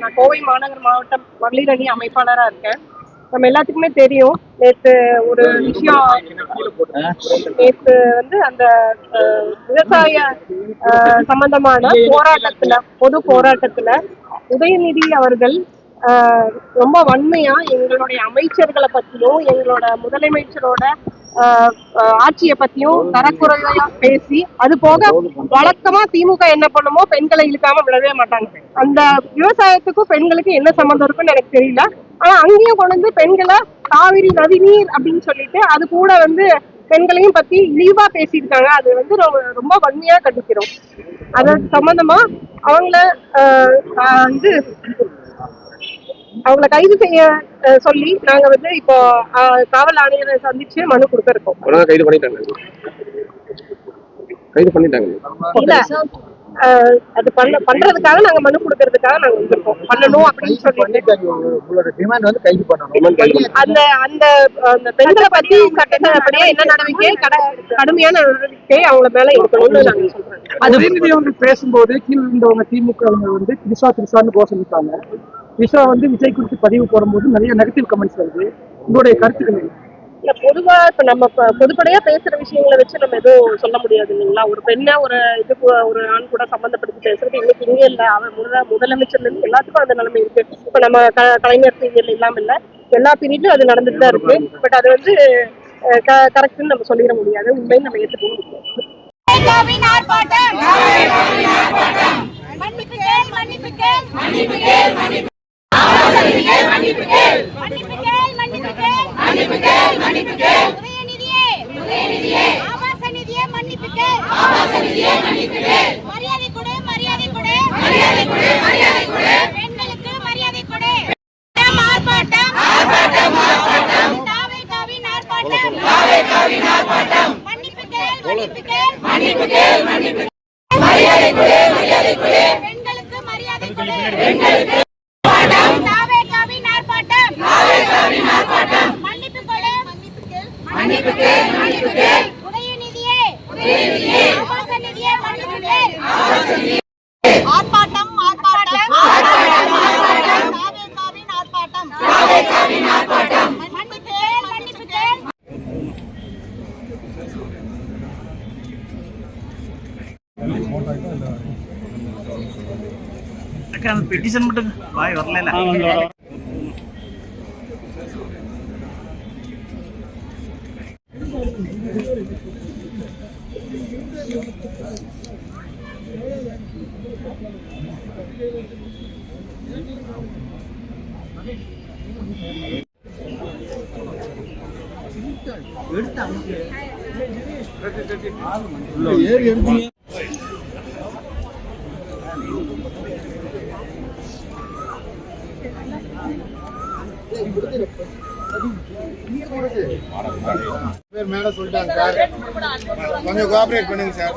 நான் கோவை மாநகர் மாவட்டம் மகளிர் அணி அமைப்பாளராக இருக்கேன். நம்ம எல்லாத்துக்குமே தெரியும், நேற்று ஒரு விஷயம். நேற்று வந்து அந்த விவசாய சம்பந்தமான போராட்டத்துல, பொது போராட்டத்துல உதயநிதி அவர்கள் ரொம்ப வன்மையா எங்களுடைய அமைச்சர்களை பத்தியும் எங்களோட முதலமைச்சரோட ஆட்சியை பத்தியும் தரக்குறையா பேசி, அது போக வழக்கமா திமுக என்ன பண்ணுமோ பெண்களை இழுக்காம விடவே மாட்டாங்க. அந்த விவசாயத்துக்கும் பெண்களுக்கு என்ன சம்பந்தம் இருக்குன்னு எனக்கு தெரியல. ஆனா அங்கேயும் கொண்டு வந்து பெண்களை காவிரி நதிநீர் அப்படின்னு சொல்லிட்டு அது கூட வந்து பெண்களையும் பத்தி இழிவா பேசியிருக்காங்க. அது வந்து ரொம்ப வன்மையா கண்டிக்கிறோம். அது சம்பந்தமா அவங்கள அவங்கள கைது செய்ய சொல்லி நாங்க வந்து இப்போ காவல் ஆணையரை சந்திச்சு மனு கொடுத்திருக்கோம். இல்ல அது பண்றதுக்காக நாங்க மனு கொடுக்கறதுக்காக நாங்க வந்திருக்கோம். பண்ணணும் அப்படின்னு சொல்லிட்டு அந்த அந்த அந்த பெண்களை பத்தி சட்டப்படியா என்ன நடவடிக்கை, கடுமையான நடவடிக்கை அவங்க மேல இருக்கணும்னு நாங்க சொல்றோம். அது பேசும்போது கீழ் இருந்தவங்க திமுக வந்து திரிசான்னு கோஷமிட்டாங்க. திரிஷா வந்து விஜய் குறித்து பதிவு போடும்போது நிறைய நெகட்டிவ் கமெண்ட்ஸ் வருது. உங்களுடைய கருத்துக்கள் இல்ல, பொதுவா இப்ப நம்ம பொதுப்படையா பேசுற விஷயங்களை வச்சு நம்ம எதுவும் சொல்ல முடியாது இல்லைங்களா? ஒரு பெண்ணை ஒரு ஒரு ஆண் கூட சம்பந்தப்படுத்தி பேசுறது இன்னைக்கு இங்கே இல்ல, அவன் முதலமைச்சர்ல இருந்து எல்லாத்துக்கும் அந்த நிலைமை இருக்கு. இப்ப நம்ம கலைஞர் பீரியட்ல இல்லாம இல்ல, எல்லா பீரியட்லயும் அது நடந்துட்டு தான் இருக்கு. பட் அது வந்து கரெக்ட்னு நம்ம சொல்லிட முடியாது, உண்மைன்னு நம்ம ஏற்றுக்க முடியாது. பெட்டிஷன் மட்டும் வாய் வரல. மேல சொல்லிட்டாங்க சார், கொஞ்சம் கோஆபரேட் பண்ணுங்க சார்.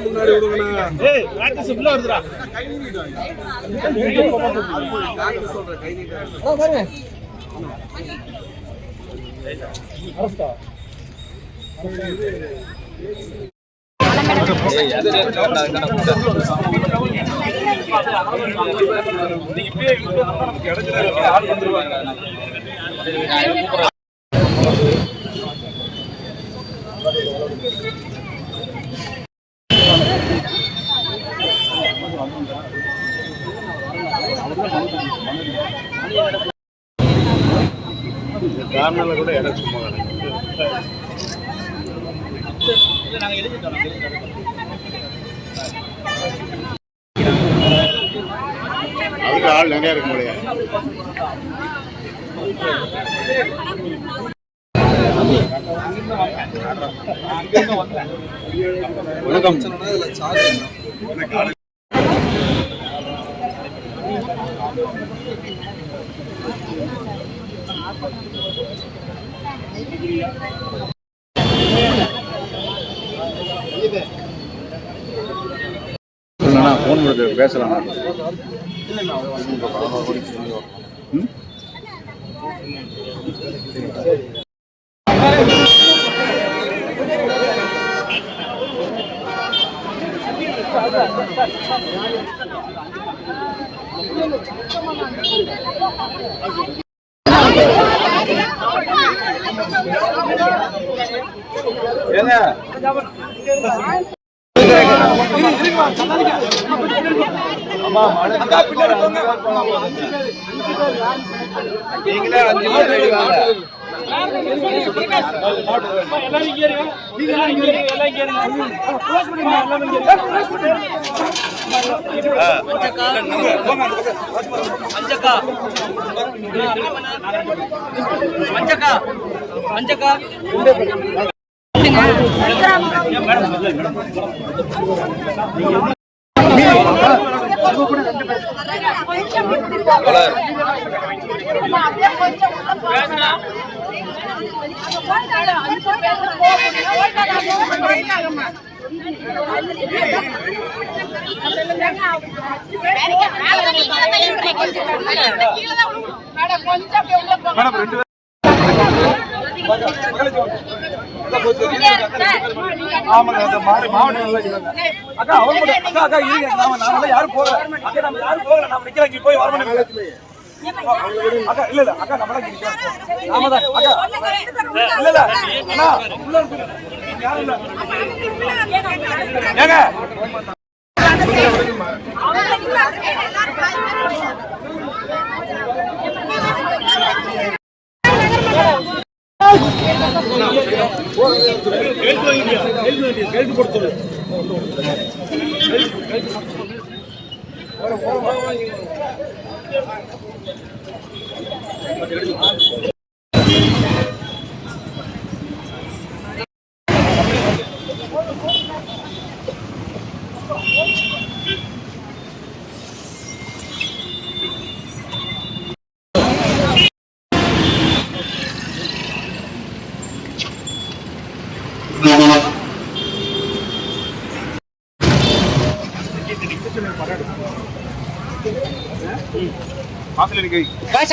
முன்னாடி காரணம் கூட இடம் சும்மா அதுக்கு ஆள் நிறைய இருக்க முடியாது. வணக்கம். போன் பண்ணுறது பேசலாம். நீங்களே 5 பேர் ரெடி வாங்க.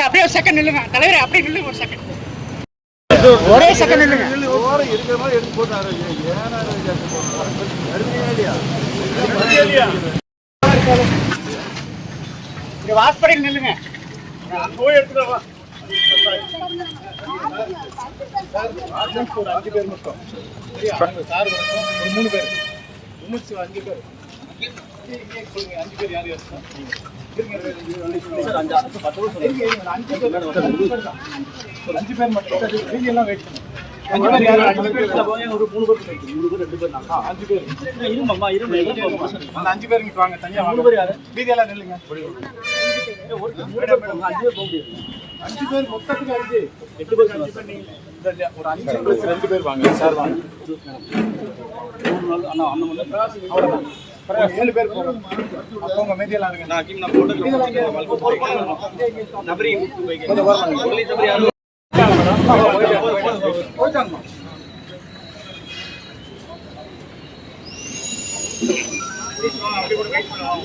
அப்படியே ஒரு செகண்ட் நில்லுங்க தலைவரே, அப்படியே நில்லுங்க ஒரு செகண்ட், ஒரே செகண்ட் நில்லுங்க. இருக்கிற மாதிரி எடுத்து போட்டாரு. இங்க வாஸ்படியில் நில்லுங்க. போய் எடுத்துட்டு வா. 5 பேர் மட்டும். சார் ஒரு 3 பேர். 5 பேர். 5 பேர் யார் யார்? எல்லாம் வெயிட் பண்ணுங்க. 5 பேர் யாரு? 5 பேர் ஒரு 3 பேர் வெயிட். 3 பேர் 2 பேர் நான் 5 பேர் இருமாமா இருமா. அந்த 5 பேர் இங்க வாங்க. தனியா 3 பேர் யாரு? மீதி எல்லாம் நில்லுங்க. ஒரு 3 பேர் போங்க. 5 பேர் போக முடியாது. 5 பேர் மொத்தத்துக்கு 5 8 பேர். 5 பேர் நீங்க ஒரு 5 பிளஸ் 2 பேர் வாங்க. சார் வாங்க. அண்ணா அண்ணா வந்து அவ்வளவுதான். 7 பேர் போங்க. அவங்க மீதியெல்லாம் இருங்க. நான் கிம் நான் போட்டு நபரி போய்ங்க. இந்த வாங்க. ஒன்லி நபரி யாரு? போய்ட்டாங்க. அப்படி கூட வெயிட் பண்ணுவாங்க.